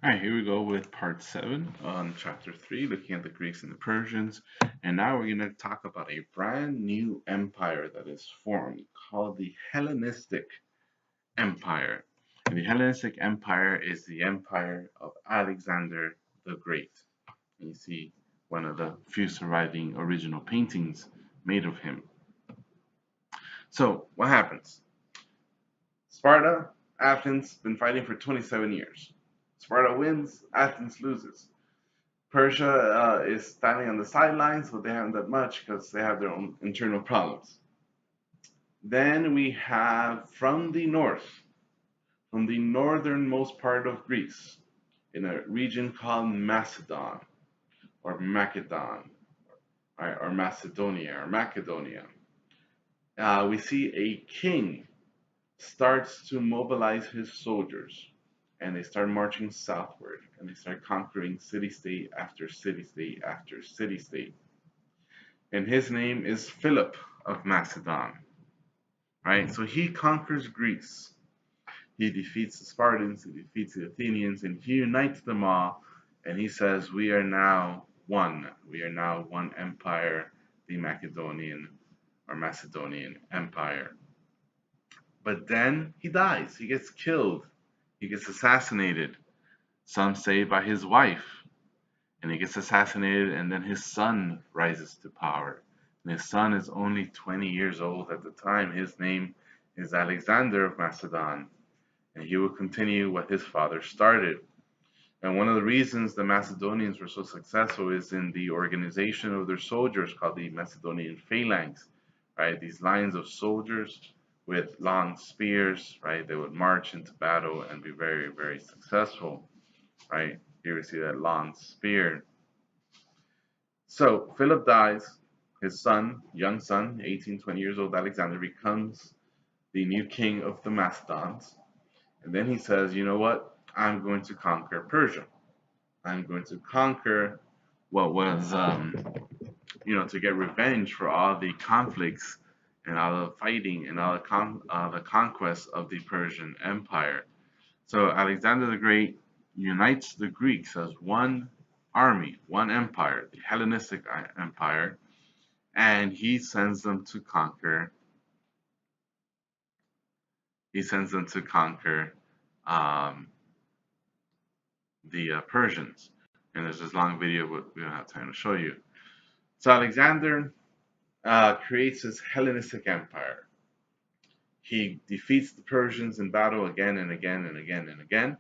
All right, here we go with part 7 on chapter 3, looking at the Greeks and the Persians. And now we're going to talk about a brand new empire that is formed called the Hellenistic Empire. And the Hellenistic Empire is the empire of Alexander the Great. And you see one of the few surviving original paintings made of him. So, what happens? Sparta, Athens, been fighting for 27 years. Sparta wins, Athens loses. Persia is standing on the sidelines, but they haven't done much because they have their own internal problems. Then we have from the north, from the northernmost part of Greece, in a region called Macedon, or Macedon, or Macedonia, or Macedonia, we see a king starts to mobilize his soldiers, and they start marching southward, and they start conquering city-state after city-state after city-state. And his name is Philip of Macedon, right? So he conquers Greece. He defeats the Spartans, he defeats the Athenians, and he unites them all, and he says, we are now one. We are now one empire, the Macedonian or Macedonian Empire. But then he dies. He gets killed. He gets assassinated. Some say by his wife. And he gets assassinated, and then his son rises to power. And his son is only 20 years old at the time. His name is Alexander of Macedon. And he will continue what his father started. And one of the reasons the Macedonians were so successful is in the organization of their soldiers called the Macedonian Phalanx, right? These lines of soldiers with long spears, right? They would march into battle and be very, very successful, right? Here we see that long spear. So Philip dies. His son, young son, 18, 20 years old, Alexander, becomes the new king of the Macedons. And then he says, you know what? I'm going to conquer Persia. I'm going to conquer what was, to get revenge for all the conflicts and all the fighting and all the conquests of the Persian Empire. So Alexander the Great unites the Greeks as one army, one empire, the Hellenistic Empire, and he sends them to conquer. He sends them to conquer the Persians. And there's this long video, but we don't have time to show you. So Alexander creates his Hellenistic Empire. He defeats the Persians in battle again and again and again and again.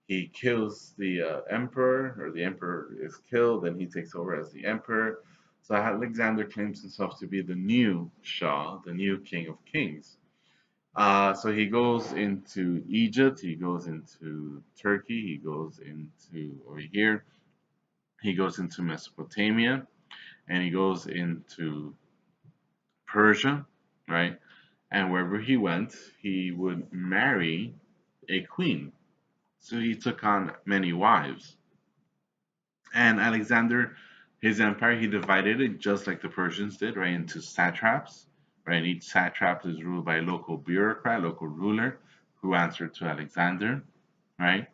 He kills the emperor, or the emperor is killed, and he takes over as the emperor. So Alexander claims himself to be the new Shah, the new King of Kings. So he goes into Egypt, he goes into Turkey, he goes into over here, he goes into Mesopotamia, and he goes into Persia, right? And wherever he went, he would marry a queen. So he took on many wives. And Alexander, his empire, he divided it just like the Persians did, right, into satraps, right? And each satrap is ruled by a local bureaucrat, local ruler, who answered to Alexander, right?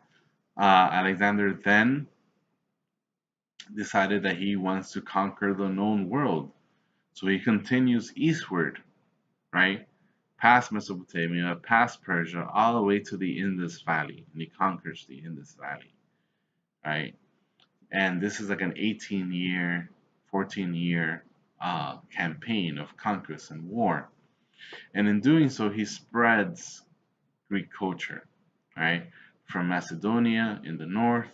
Alexander then decided that he wants to conquer the known world. So he continues eastward, right? Past Mesopotamia, past Persia, all the way to the Indus Valley. And he conquers the Indus Valley, right? And this is like an 18-year, 14-year campaign of conquest and war. And in doing so, he spreads Greek culture, right? From Macedonia in the north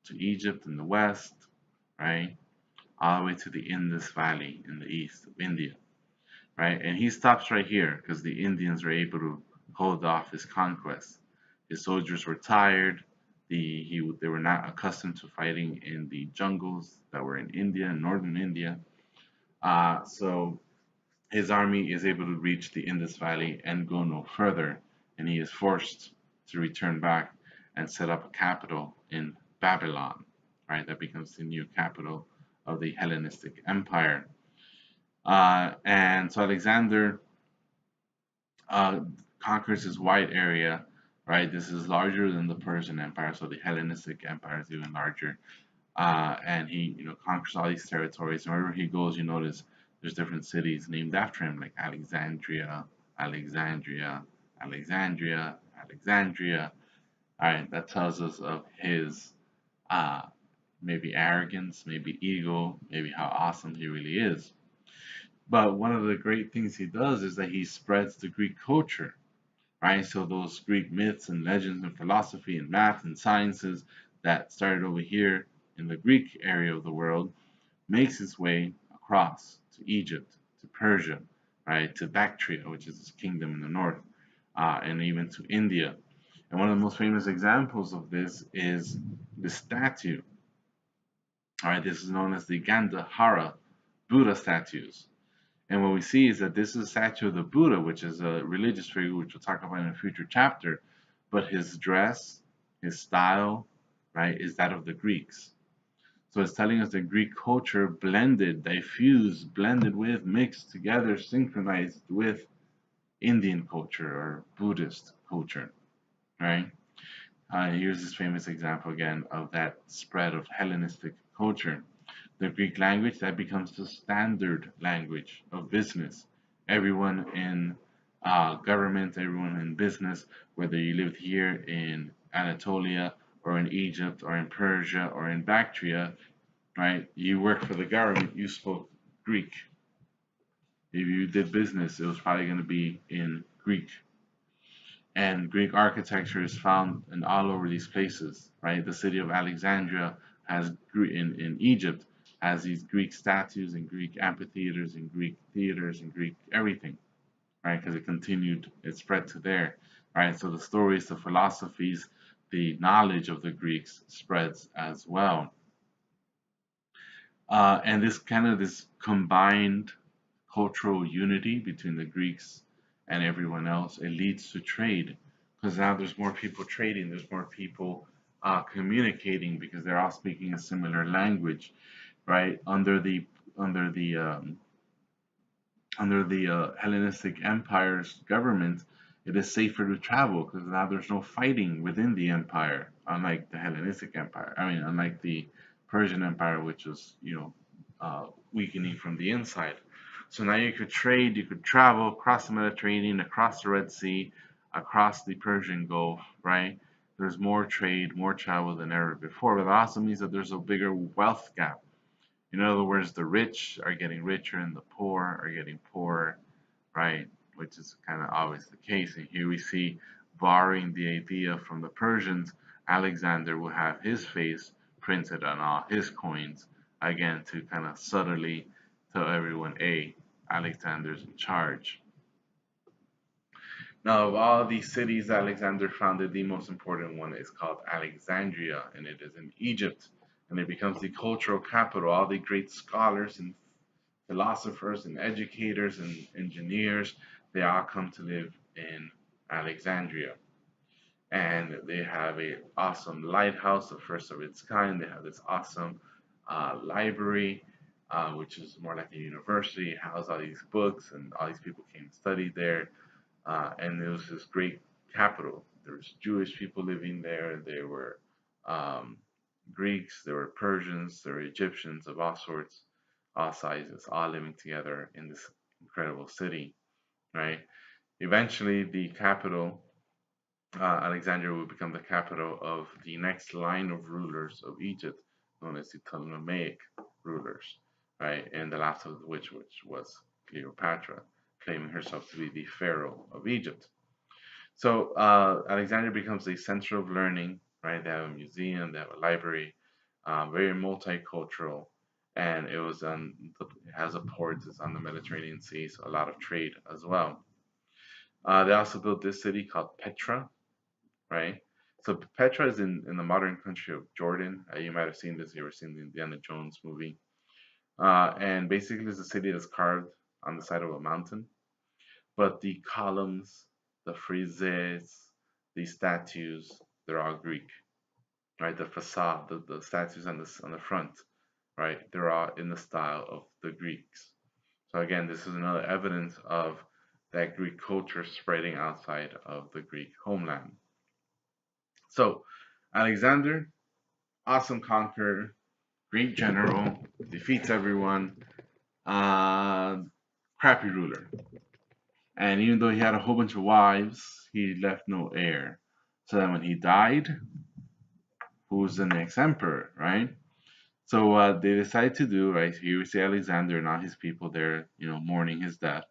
to Egypt in the west, right? All the way to the Indus Valley in the east of India, right? And he stops right here because the Indians were able to hold off his conquest. His soldiers were tired. They were not accustomed to fighting in the jungles that were in India, northern India. So his army is able to reach the Indus Valley and go no further, and he is forced to return back and set up a capital in Babylon, right? That becomes the new capital of the Hellenistic Empire. And so Alexander conquers this wide area right? This is larger than the Persian Empire, so the Hellenistic Empire is even larger. And he, conquers all these territories. And wherever he goes, you notice there's different cities named after him, like Alexandria, Alexandria, Alexandria, Alexandria. All right, that tells us of his uh, maybe arrogance, maybe ego, maybe how awesome he really is. But one of the great things he does is that he spreads the Greek culture, right? So those Greek myths and legends and philosophy and math and sciences that started over here in the Greek area of the world makes its way across to Egypt, to Persia, right, to Bactria, which is this kingdom in the north, and even to India. And one of the most famous examples of this is the statue. All right, this is known as the Gandhara Buddha statues. And what we see is that this is a statue of the Buddha, which is a religious figure, which we'll talk about in a future chapter. But his dress, his style, right, is that of the Greeks. So it's telling us that Greek culture blended, diffused, blended with, mixed together, synchronized with Indian culture or Buddhist culture, right? Here's this famous example again of that spread of Hellenistic culture. The Greek language that becomes the standard language of business. Everyone in government, everyone in business, whether you lived here in Anatolia or in Egypt or in Persia or in Bactria, right? You worked for the government, you spoke Greek. If you did business, it was probably going to be in Greek. And Greek architecture is found in all over these places, right? The city of Alexandria has in Egypt has these Greek statues and Greek amphitheaters and Greek theaters and Greek everything, right? Because it continued, it spread to there, right? So the stories, the philosophies, the knowledge of the Greeks spreads as well. And this kind of this combined cultural unity between the Greeks and everyone else, it leads to trade because now there's more people trading, there's more people communicating because they're all speaking a similar language, right? Under the Hellenistic Empire's government, it is safer to travel because now there's no fighting within the empire, unlike the Hellenistic Empire. I mean, unlike the Persian Empire, which was weakening from the inside. So now you could trade, you could travel across the Mediterranean, across the Red Sea, across the Persian Gulf, right? There's more trade, more travel than ever before, but that also means that there's a bigger wealth gap. In other words, the rich are getting richer and the poor are getting poorer, right? Which is kind of always the case. And here we see, borrowing the idea from the Persians, Alexander will have his face printed on all his coins, again, to kind of subtly tell everyone, hey, Alexander's in charge. Now, of all these cities Alexander founded, the most important one is called Alexandria, and it is in Egypt. And it becomes the cultural capital. All the great scholars and philosophers and educators and engineers, they all come to live in Alexandria. And they have a awesome lighthouse, the first of its kind. They have this awesome library, which is more like a university. It houses all these books, and all these people came and studied there. And it was this great capital. There was Jewish people living there. There were Greeks. There were Persians. There were Egyptians of all sorts, all sizes, all living together in this incredible city, right? Eventually, the capital, Alexandria, would become the capital of the next line of rulers of Egypt, known as the Ptolemaic rulers, right? And the last of which was Cleopatra, claiming herself to be the pharaoh of Egypt. So Alexandria becomes a center of learning, right? They have a museum, they have a library, very multicultural, and it has a port, it's on the Mediterranean Sea, so a lot of trade as well. They also built this city called Petra, right? So Petra is in the modern country of Jordan. You might have seen this. You ever seen the Indiana Jones movie? And basically, it's a city that's carved on the side of a mountain. But the columns, the friezes, the statues, they're all Greek, right? The facade, the statues on the front, right? They're all in the style of the Greeks. So again, this is another evidence of that Greek culture spreading outside of the Greek homeland. So Alexander, awesome conqueror, great general, defeats everyone, uh, crappy ruler. And even though he had a whole bunch of wives, he left no heir. So then when he died, who's the next emperor, right? So what they decided to do, right? Here we see Alexander and all his people there, mourning his death.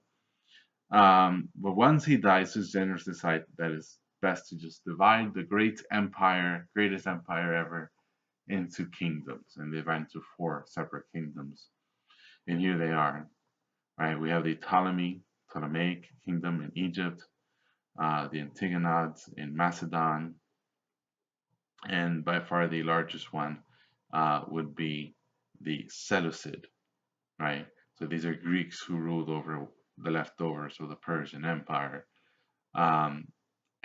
But once he dies, his generals decide that it's best to just divide the greatest empire ever, into kingdoms, and they divide into four separate kingdoms. And here they are, right? We have the Ptolemaic kingdom in Egypt, the Antigonaids in Macedon, and by far the largest one would be the Seleucid, right? So these are Greeks who ruled over the leftovers of the Persian Empire. Um,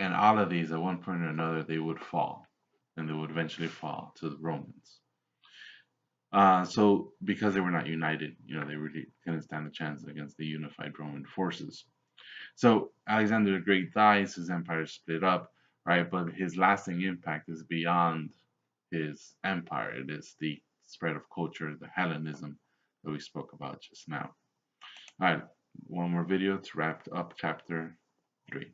and all of these, at one point or another, they would fall, and they would eventually fall to the Romans. So because they were not united, they really couldn't stand a chance against the unified Roman forces. So Alexander the Great dies, his empire is split up, right? But his lasting impact is beyond his empire. It is the spread of culture, the Hellenism that we spoke about just now. All right, one more video to wrap up chapter 3.